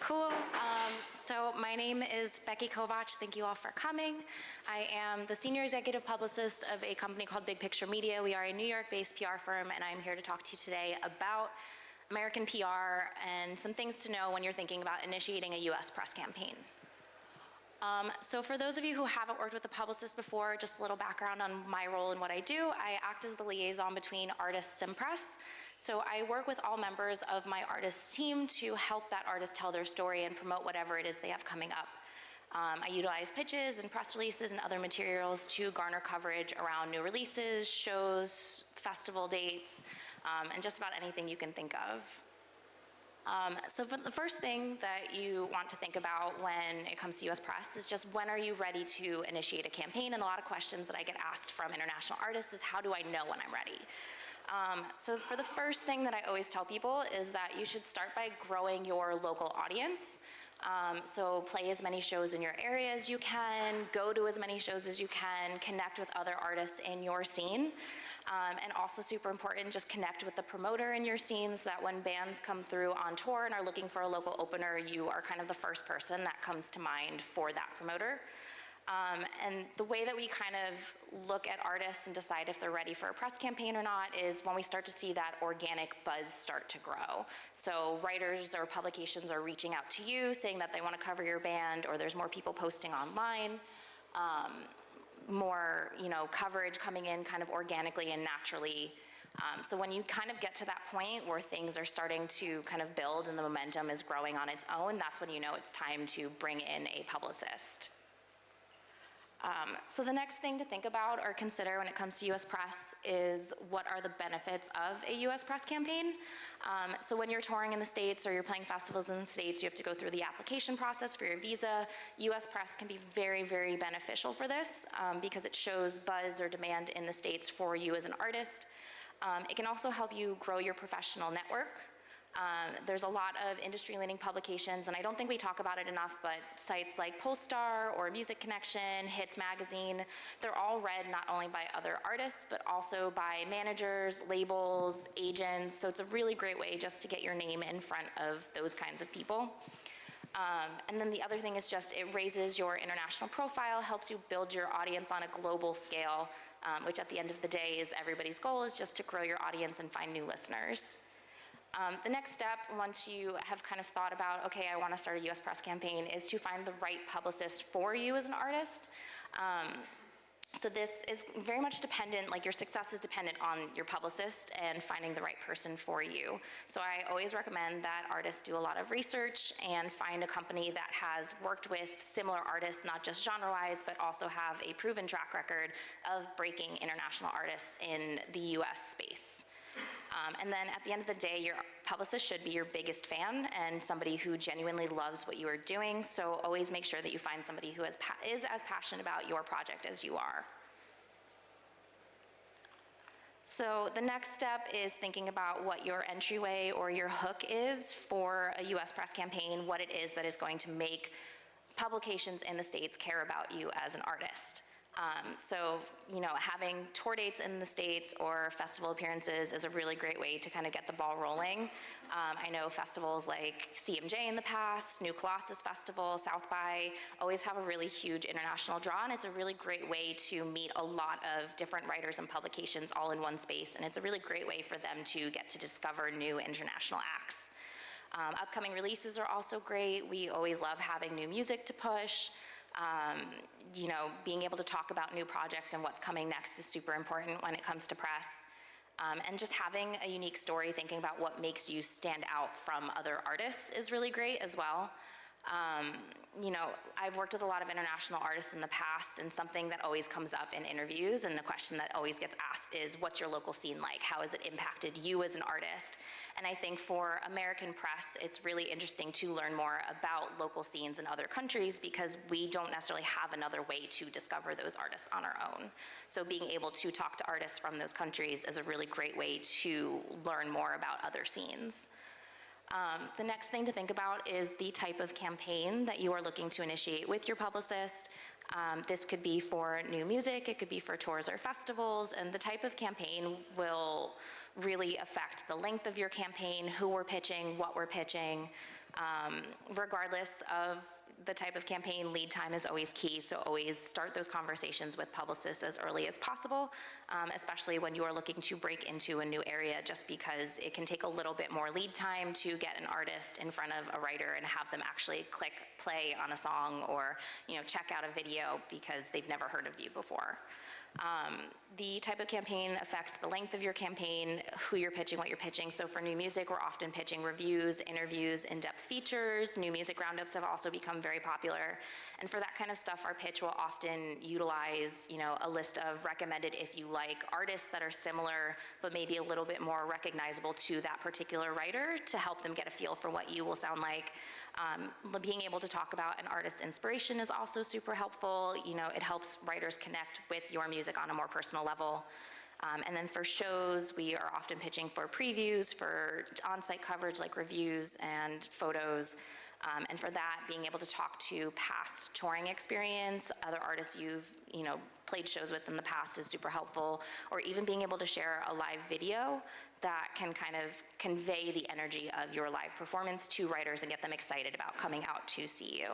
Cool. So my name is Becky Kovach. Thank you all for coming. I am the Senior Executive Publicist of a company called Big Picture Media. We are a New York-based PR firm, and I'm here to talk to you today about American PR and some things to know when you're thinking about initiating a US press campaign. So for those of you who haven't worked with a publicist before, just a little background on my role and what I do. I act as the liaison between artists and press. So I work with all members of my artist team to help that artist tell their story and promote whatever it is they have coming up. I utilize pitches and press releases and other materials to garner coverage around new releases, shows, festival dates, and just about anything you can think of. So for the first thing that you want to think about when it comes to US press is just when are you ready to initiate a campaign? And a lot of questions that I get asked from international artists is how do I know when I'm ready? So for the first thing that I always tell people is that you should start by growing your local audience. So play as many shows in your area as you can, go to as many shows as you can, connect with other artists in your scene. And also super important, just connect with the promoter in your scene so that when bands come through on tour and are looking for a local opener, you are kind of the first person that comes to mind for that promoter. And the way that we kind of look at artists and decide if they're ready for a press campaign or not is when we start to see that organic buzz start to grow. So writers or publications are reaching out to you saying that they want to cover your band, or there's more people posting online, more coverage coming in kind of organically and naturally. So when you kind of get to that point where things are starting to kind of build and the momentum is growing on its own, that's when you know it's time to bring in a publicist. So the next thing to think about or consider when it comes to US press is what are the benefits of a US press campaign. So when you're touring in the States or you're playing festivals in the States, you have to go through the application process for your visa. US press can be very, very beneficial for this because it shows buzz or demand in the States for you as an artist. It can also help you grow your professional network. There's a lot of industry-leading publications, and I don't think we talk about it enough, but sites like Polestar or Music Connection, Hits Magazine, they're all read not only by other artists, but also by managers, labels, agents, so it's a really great way just to get your name in front of those kinds of people. And then the other thing is just it raises your international profile, helps you build your audience on a global scale, which at the end of the day is everybody's goal, is just to grow your audience and find new listeners. The next step, once you have kind of thought about, okay, I want to start a US press campaign, is to find the right publicist for you as an artist. So this is very much dependent, like your success is dependent on your publicist and finding the right person for you. So I always recommend that artists do a lot of research and find a company that has worked with similar artists, not just genre-wise, but also have a proven track record of breaking international artists in the US space. And then at the end of the day, your publicist should be your biggest fan and somebody who genuinely loves what you are doing. So always make sure that you find somebody who is as passionate about your project as you are. So the next step is thinking about what your entryway or your hook is for a US press campaign, what it is that is going to make publications in the States care about you as an artist. So, having tour dates in the States or festival appearances is a really great way to kind of get the ball rolling. I know festivals like CMJ in the past, New Colossus Festival, South by, always have a really huge international draw, and it's a really great way to meet a lot of different writers and publications all in one space, and it's a really great way for them to get to discover new international acts. Upcoming releases are also great. We always love having new music to push. Being able to talk about new projects and what's coming next is super important when it comes to press. And just having a unique story, thinking about what makes you stand out from other artists is really great as well. I've worked with a lot of international artists in the past, and something that always comes up in interviews and the question that always gets asked is, what's your local scene like? How has it impacted you as an artist? And I think for American press, it's really interesting to learn more about local scenes in other countries because we don't necessarily have another way to discover those artists on our own. So being able to talk to artists from those countries is a really great way to learn more about other scenes. The next thing to think about is the type of campaign that you are looking to initiate with your publicist. This could be for new music, it could be for tours or festivals, and the type of campaign will really affect the length of your campaign, who we're pitching, what we're pitching, Regardless of the type of campaign, lead time is always key, so always start those conversations with publicists as early as possible, especially when you are looking to break into a new area, just because it can take a little bit more lead time to get an artist in front of a writer and have them actually click play on a song or, check out a video because they've never heard of you before. The type of campaign affects the length of your campaign, who you're pitching, what you're pitching. So for new music, we're often pitching reviews, interviews, in-depth features. New music roundups have also become very popular. And for that kind of stuff, our pitch will often utilize, a list of recommended if you like artists that are similar, but maybe a little bit more recognizable to that particular writer to help them get a feel for what you will sound like. Being able to talk about an artist's inspiration is also super helpful. It helps writers connect with your music on a more personal level. And then for shows, we are often pitching for previews, for on-site coverage like reviews and photos. And for that, being able to talk to past touring experience, other artists you've played shows with in the past is super helpful, or even being able to share a live video that can kind of convey the energy of your live performance to writers and get them excited about coming out to see you.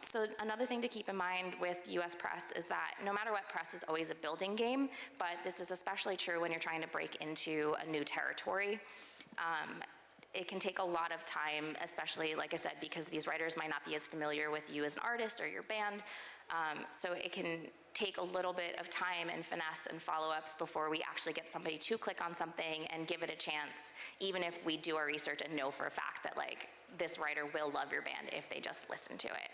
So another thing to keep in mind with US press is that no matter what, press is always a building game, but this is especially true when you're trying to break into a new territory. It can take a lot of time, especially, like I said, because these writers might not be as familiar with you as an artist or your band. So it can take a little bit of time and finesse and follow-ups before we actually get somebody to click on something and give it a chance, even if we do our research and know for a fact that this writer will love your band if they just listen to it.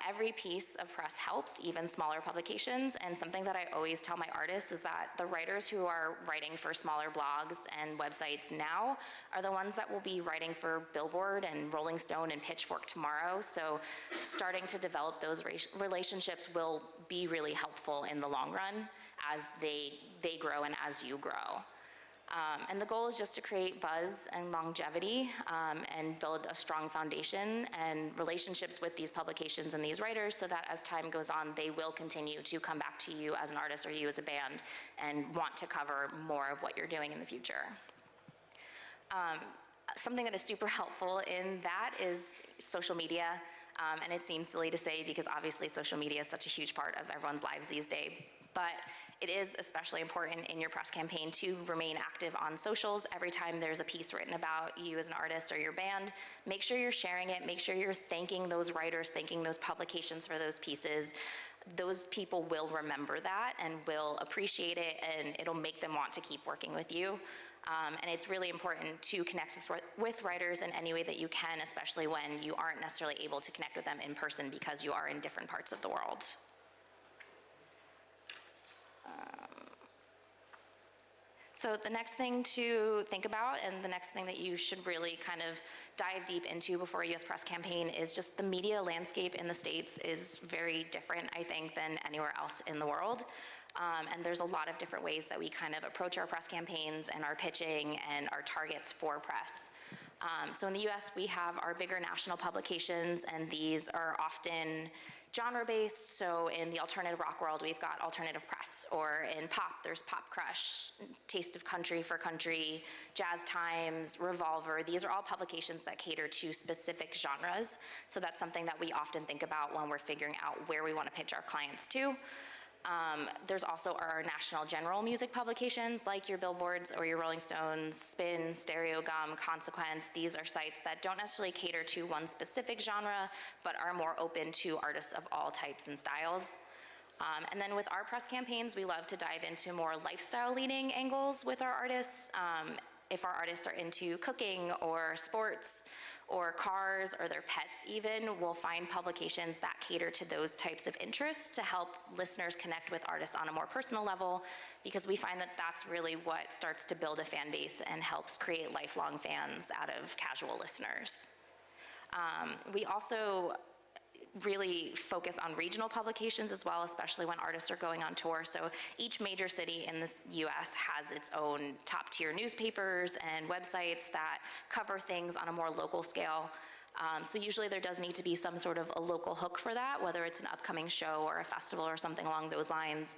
Every piece of press helps, even smaller publications, and something that I always tell my artists is that the writers who are writing for smaller blogs and websites now are the ones that will be writing for Billboard and Rolling Stone and Pitchfork tomorrow, so starting to develop those relationships will be really helpful in the long run as they grow and as you grow. And the goal is just to create buzz and longevity and build a strong foundation and relationships with these publications and these writers so that as time goes on, they will continue to come back to you as an artist or you as a band and want to cover more of what you're doing in the future. Something that is super helpful in that is social media. And it seems silly to say because obviously social media is such a huge part of everyone's lives these days. But it is especially important in your press campaign to remain active on socials. Every time there's a piece written about you as an artist or your band, make sure you're sharing it, make sure you're thanking those writers, thanking those publications for those pieces. Those people will remember that and will appreciate it, and it'll make them want to keep working with you. And it's really important to connect with writers in any way that you can, especially when you aren't necessarily able to connect with them in person because you are in different parts of the world. So the next thing to think about, and the next thing that you should really kind of dive deep into before a US press campaign, is just the media landscape in the States is very different, I think, than anywhere else in the world. And there's a lot of different ways that we kind of approach our press campaigns and our pitching and our targets for press. So in the US, we have our bigger national publications, and these are often genre-based. So in the alternative rock world, we've got Alternative Press, or in pop, there's Pop Crush, Taste of Country for Country, Jazz Times, Revolver. These are all publications that cater to specific genres. So that's something that we often think about when we're figuring out where we want to pitch our clients to. There's also our national general music publications like your Billboards or your Rolling Stones, Spin, Stereogum, Consequence. These are sites that don't necessarily cater to one specific genre, but are more open to artists of all types and styles. And then with our press campaigns, we love to dive into more lifestyle leading angles with our artists. If our artists are into cooking or sports or cars or their pets even, we'll find publications that cater to those types of interests to help listeners connect with artists on a more personal level, because we find that that's really what starts to build a fan base and helps create lifelong fans out of casual listeners. We also really focus on regional publications as well, especially when artists are going on tour. So each major city in the US has its own top tier newspapers and websites that cover things on a more local scale. So usually there does need to be some sort of a local hook for that, whether it's an upcoming show or a festival or something along those lines.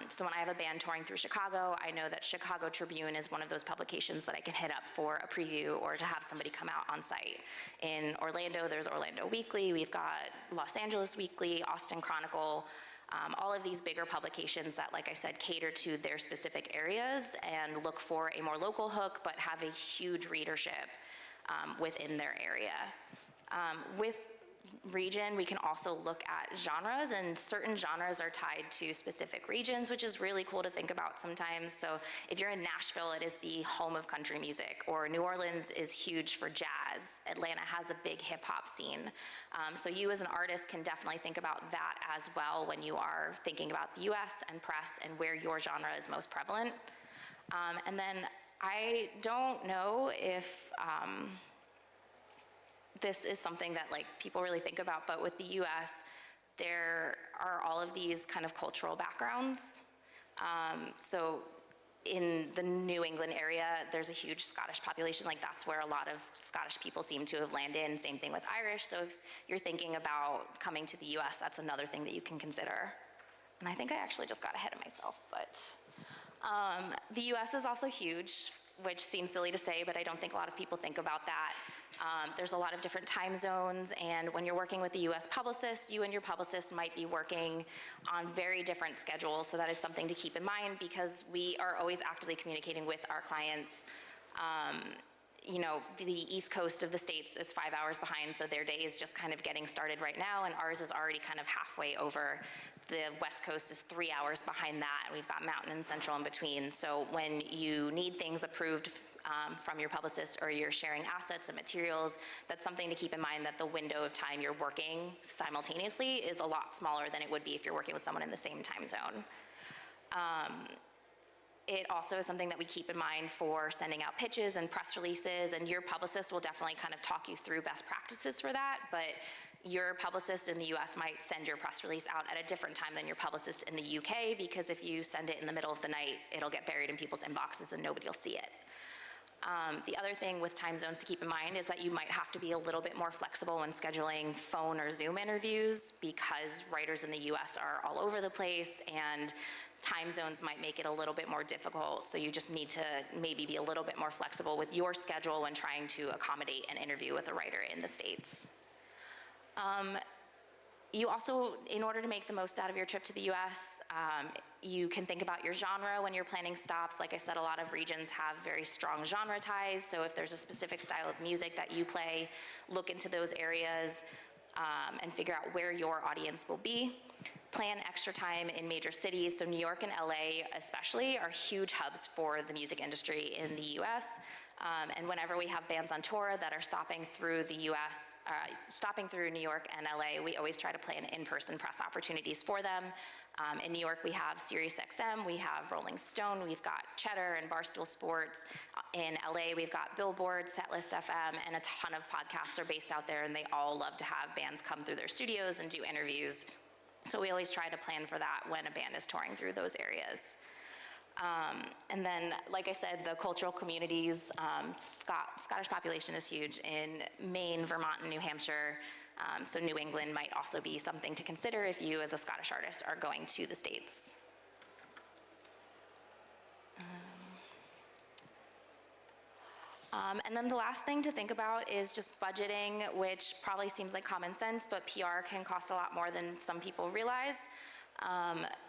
So when I have a band touring through Chicago, I know that Chicago Tribune is one of those publications that I can hit up for a preview or to have somebody come out on site. In Orlando, there's Orlando Weekly, we've got Los Angeles Weekly, Austin Chronicle, all of these bigger publications that, like I said, cater to their specific areas and look for a more local hook, but have a huge readership within their area. With region, we can also look at genres, and certain genres are tied to specific regions, which is really cool to think about sometimes. So if you're in Nashville, it is the home of country music, or New Orleans is huge for jazz. Atlanta has a big hip hop scene. So you as an artist can definitely think about that as well when you are thinking about the US and press and where your genre is most prevalent. And then I don't know if this is something that like people really think about, but with the US, there are all of these kind of cultural backgrounds. So in the New England area, there's a huge Scottish population. Like that's where a lot of Scottish people seem to have landed, and same thing with Irish. So if you're thinking about coming to the US, that's another thing that you can consider. And I think I actually just got ahead of myself, but the US is also huge, which seems silly to say, but I don't think a lot of people think about that. There's a lot of different time zones, and when you're working with the US publicist, you and your publicist might be working on very different schedules, so that is something to keep in mind because we are always actively communicating with our clients. You know, the East Coast of the States is 5 hours behind, so their day is just kind of getting started right now, and ours is already kind of halfway over. The West Coast is 3 hours behind that, and we've got Mountain and Central in between. So when you need things approved from your publicist or you're sharing assets and materials, that's something to keep in mind, that the window of time you're working simultaneously is a lot smaller than it would be if you're working with someone in the same time zone. It also is something that we keep in mind for sending out pitches and press releases, and your publicist will definitely kind of talk you through best practices for that, but your publicist in the US might send your press release out at a different time than your publicist in the UK, because if you send it in the middle of the night, it'll get buried in people's inboxes and nobody will see it. The other thing with time zones to keep in mind is that you might have to be a little bit more flexible when scheduling phone or Zoom interviews, because writers in the US are all over the place and time zones might make it a little bit more difficult. So you just need to maybe be a little bit more flexible with your schedule when trying to accommodate an interview with a writer in the States. You also, in order to make the most out of your trip to the US, you can think about your genre when you're planning stops. Like I said, a lot of regions have very strong genre ties, so if there's a specific style of music that you play, look into those areas and figure out where your audience will be. Plan extra time in major cities, so New York and LA especially are huge hubs for the music industry in the US. And whenever we have bands on tour that are stopping through the US, stopping through New York and LA, we always try to plan in-person press opportunities for them. In New York, we have SiriusXM, we have Rolling Stone, we've got Cheddar and Barstool Sports. In LA, we've got Billboard, Setlist FM, and a ton of podcasts are based out there, and they all love to have bands come through their studios and do interviews. So we always try to plan for that when a band is touring through those areas. And then, like I said, the cultural communities, Scottish population is huge in Maine, Vermont, and New Hampshire. So New England might also be something to consider if you as a Scottish artist are going to the States. And then the last thing to think about is just budgeting, which probably seems like common sense, but PR can cost a lot more than some people realize.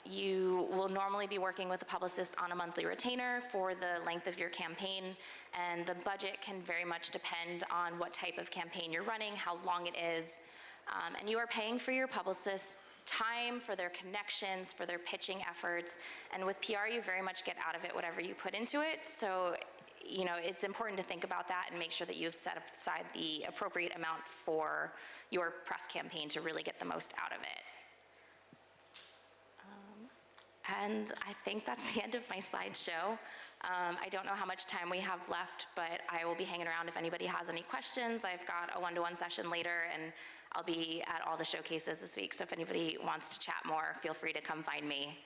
You will normally be working with a publicist on a monthly retainer for the length of your campaign, and the budget can very much depend on what type of campaign you're running, how long it is, and you are paying for your publicist's time, for their connections, for their pitching efforts, and with PR you very much get out of it whatever you put into it. So, you know, it's important to think about that and make sure that you've set aside the appropriate amount for your press campaign to really get the most out of it. And I think that's the end of my slideshow. I don't know how much time we have left, but I will be hanging around if anybody has any questions. I've got a one-to-one session later, and I'll be at all the showcases this week, so if anybody wants to chat more, feel free to come find me.